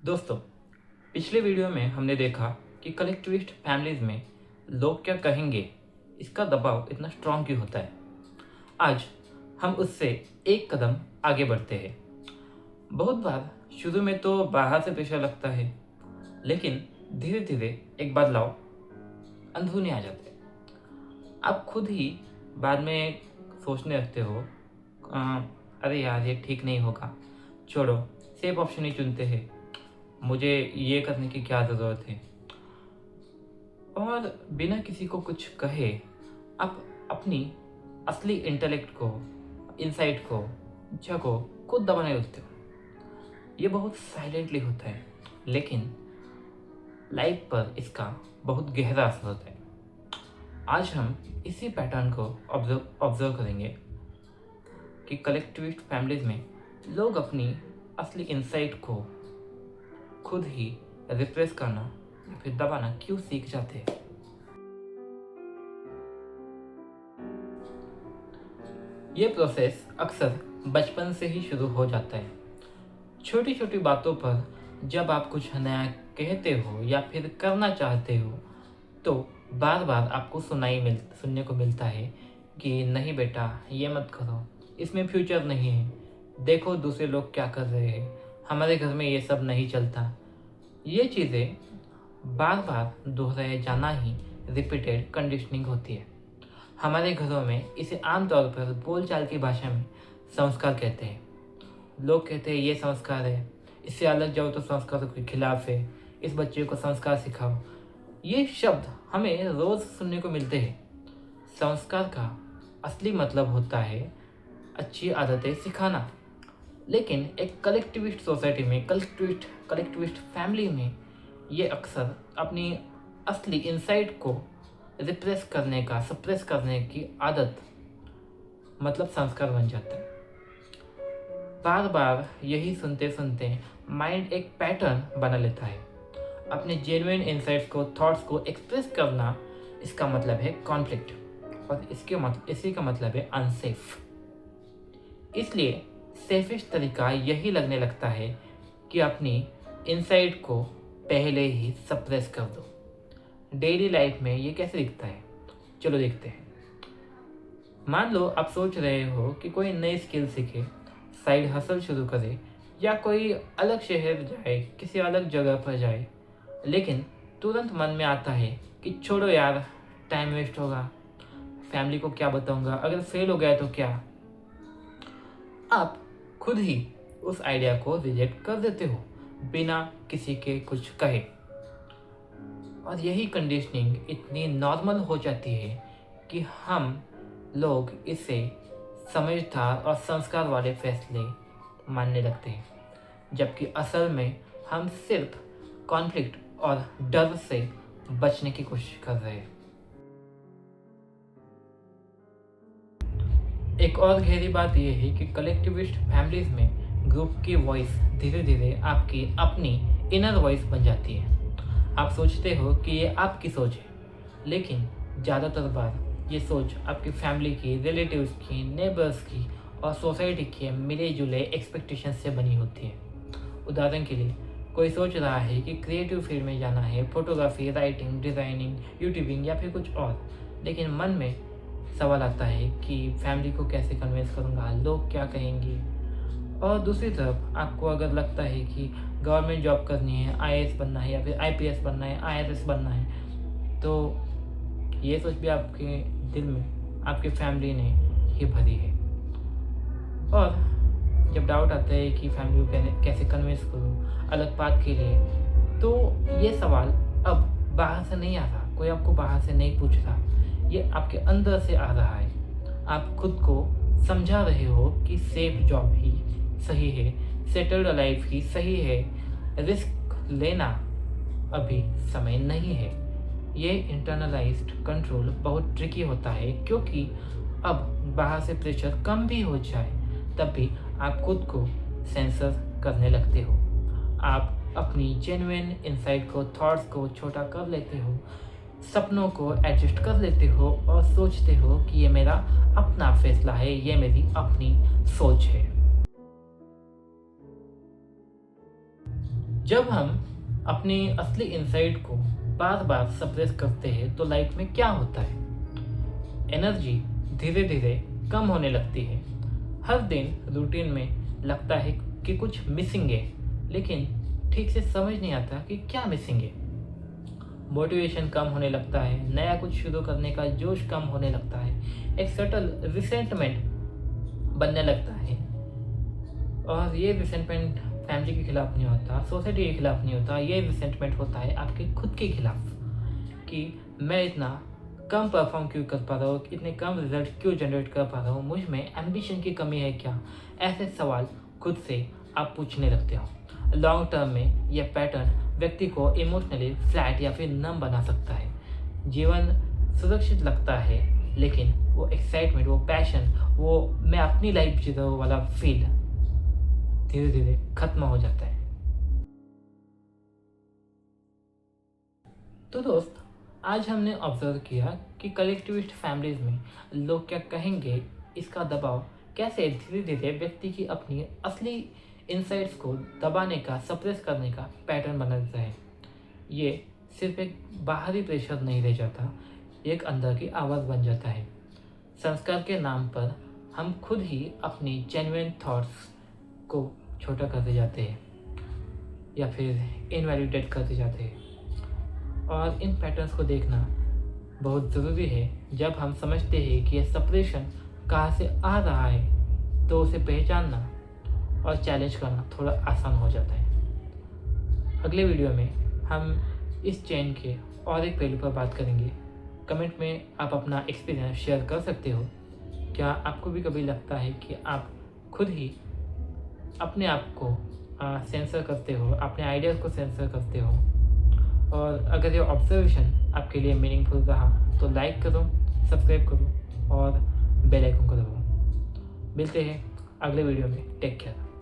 दोस्तों, पिछले वीडियो में हमने देखा कि कलेक्टिविस्ट फैमिलीज में लोग क्या कहेंगे इसका दबाव इतना स्ट्रांग क्यों होता है। आज हम उससे एक कदम आगे बढ़ते हैं। बहुत बार शुरू में तो बाहर से प्रेशर लगता है, लेकिन धीरे धीरे एक बदलाव अंदरूनी आ जाता है। आप खुद ही बाद में सोचने लगते हो, अरे यार ये ठीक नहीं होगा, छोड़ो, सेफ ऑप्शन ही चुनते हैं, मुझे ये करने की क्या ज़रूरत है। और बिना किसी को कुछ कहे आप अपनी असली इंटेलेक्ट को, इंसाइट को, इच्छा को खुद दबाने लगते हो। ये बहुत साइलेंटली होता है, लेकिन लाइफ पर इसका बहुत गहरा असर होता है। आज हम इसी पैटर्न को ऑब्जर्व करेंगे कि कलेक्टिविस्ट फैमिलीज में लोग अपनी असली इंसाइट को खुद ही रिप्रेस करना या फिर दबाना क्यों सीख जाते हैं। ये प्रोसेस अक्सर बचपन से ही शुरू हो जाता है। छोटी छोटी बातों पर जब आप कुछ नया कहते हो या फिर करना चाहते हो, तो बार बार आपको सुनने को मिलता है कि नहीं बेटा, ये मत करो, इसमें फ्यूचर नहीं है, देखो दूसरे लोग क्या कर रहे हैं, हमारे घर में ये सब नहीं चलता। ये चीज़ें बार बार दोहराए जाना ही रिपीटेड कंडीशनिंग होती है। हमारे घरों में इसे आमतौर पर बोलचाल की भाषा में संस्कार कहते हैं। लोग कहते हैं ये संस्कार है, इससे अलग जाओ तो संस्कार के खिलाफ है, इस बच्चे को संस्कार सिखाओ। ये शब्द हमें रोज़ सुनने को मिलते हैं। संस्कार का असली मतलब होता है अच्छी आदतें सिखाना, लेकिन एक कलेक्टिविस्ट सोसाइटी में, कलेक्टिविस्ट फैमिली में ये अक्सर अपनी असली इंसाइट को सप्रेस करने की आदत मतलब संस्कार बन जाता है। बार बार यही सुनते सुनते माइंड एक पैटर्न बना लेता है। अपने जेन्युइन इंसाइट्स को, थॉट्स को एक्सप्रेस करना, इसका मतलब है कॉन्फ्लिक्ट, और इसी का मतलब है अनसेफ। इसलिए सेफेस्ट तरीका यही लगने लगता है कि अपनी इनसाइट को पहले ही सप्रेस कर दो। डेली लाइफ में ये कैसे दिखता है, चलो देखते हैं। मान लो आप सोच रहे हो कि कोई नई स्किल सीखे, साइड हसल शुरू करे या कोई अलग शहर जाए, किसी अलग जगह पर जाए, लेकिन तुरंत मन में आता है कि छोड़ो यार, टाइम वेस्ट होगा, फैमिली को क्या बताऊंगा, अगर फेल हो गया तो क्या। आप खुद ही उस आइडिया को रिजेक्ट कर देते हो बिना किसी के कुछ कहे। और यही कंडीशनिंग इतनी नॉर्मल हो जाती है कि हम लोग इसे समझदार और संस्कार वाले फैसले मानने लगते हैं, जबकि असल में हम सिर्फ कॉन्फ्लिक्ट और डर से बचने की कोशिश कर रहे हैं। एक और गहरी बात यह है कि कलेक्टिविस्ट फैमिलीज में ग्रुप की वॉइस धीरे धीरे आपकी अपनी इनर वॉइस बन जाती है। आप सोचते हो कि ये आपकी सोच है, लेकिन ज़्यादातर बार ये सोच आपकी फैमिली की, रिलेटिव्स की, नेबर्स की और सोसाइटी के मिले जुले एक्सपेक्टेशंस से बनी होती है। उदाहरण के लिए, कोई सोच रहा है कि क्रिएटिव फील्ड में जाना है, फोटोग्राफी, राइटिंग, डिज़ाइनिंग, यूट्यूबिंग या फिर कुछ और, लेकिन मन में सवाल आता है कि फैमिली को कैसे कन्विंस करूँगा, लोग क्या कहेंगे। और दूसरी तरफ आपको अगर लगता है कि गवर्नमेंट जॉब करनी है, आईएएस बनना है या फिर आईपीएस बनना है, आईआरएस बनना है, तो ये सोच भी आपके दिल में आपकी फैमिली ने ही भरी है। और जब डाउट आता है कि फैमिली को कैसे कन्विंस करूँ अलग बात के लिए, तो ये सवाल अब बाहर से नहीं आ रहा, कोई आपको बाहर से नहीं पूछ रहा, ये आपके अंदर से आ रहा है। आप खुद को समझा रहे हो कि सेफ जॉब ही सही है, सेटल्ड लाइफ ही सही है, रिस्क लेना अभी समय नहीं है। ये इंटरनलाइज्ड कंट्रोल बहुत ट्रिकी होता है, क्योंकि अब बाहर से प्रेशर कम भी हो जाए तब भी आप खुद को सेंसर करने लगते हो। आप अपनी जेन्युइन इनसाइट को, थॉट्स को छोटा कर लेते हो, सपनों को एडजस्ट कर लेते हो और सोचते हो कि ये मेरा अपना फैसला है, ये मेरी अपनी सोच है। जब हम अपनी असली इनसाइट को बार बार सप्रेस करते हैं तो लाइफ में क्या होता है? एनर्जी धीरे धीरे कम होने लगती है। हर दिन रूटीन में लगता है कि कुछ मिसिंग है, लेकिन ठीक से समझ नहीं आता कि क्या मिसिंग है। मोटिवेशन कम होने लगता है, नया कुछ शुरू करने का जोश कम होने लगता है, एक सटल रिसेंटमेंट बनने लगता है। और ये रिसेंटमेंट फैमिली के खिलाफ नहीं होता, सोसाइटी के खिलाफ नहीं होता, ये रिसेंटमेंट होता है आपके खुद के खिलाफ कि मैं इतना कम परफॉर्म क्यों कर पा रहा हूँ, इतने कम रिजल्ट क्यों जनरेट कर पा रहा हूँ, मुझ में एम्बिशन की कमी है क्या? ऐसे सवाल खुद से आप पूछने लगते हो। लॉन्ग टर्म में यह पैटर्न व्यक्ति को इमोशनली फ्लैट या फिर नम बना सकता है। जीवन सुरक्षित लगता है, लेकिन वो एक्साइटमेंट, वो पैशन, वो मैं अपनी लाइफ जी रहा हूँ वाला फील धीरे धीरे खत्म हो जाता है। तो दोस्त, आज हमने ऑब्जर्व किया कि कलेक्टिविस्ट फैमिलीज में लोग क्या कहेंगे, इसका दबाव कैसे धीरे धीरे व्यक्ति की अपनी असली इनसाइट्स को दबाने का, सप्रेस करने का पैटर्न बना देता है। ये सिर्फ एक बाहरी प्रेशर नहीं रह जाता, एक अंदर की आवाज़ बन जाता है। संस्कार के नाम पर हम खुद ही अपनी जेन्युइन थॉट्स को छोटा करते जाते हैं या फिर इनवैलिडेट करते जाते हैं। और इन पैटर्न्स को देखना बहुत ज़रूरी है। जब हम समझते हैं कि यह सेपरेशन कहाँ से आ रहा है, तो उसे पहचानना और चैलेंज करना थोड़ा आसान हो जाता है। अगले वीडियो में हम इस चेन के और एक पहलू पर बात करेंगे। कमेंट में आप अपना एक्सपीरियंस शेयर कर सकते हो। क्या आपको भी कभी लगता है कि आप खुद ही अपने आप को सेंसर करते हो, अपने आइडियाज़ को सेंसर करते हो? और अगर ये ऑब्जर्वेशन आपके लिए मीनिंगफुल रहा तो लाइक करो, सब्सक्राइब करो और बेल आइकन को दबाओ। मिलते हैं अगले वीडियो में। Take care.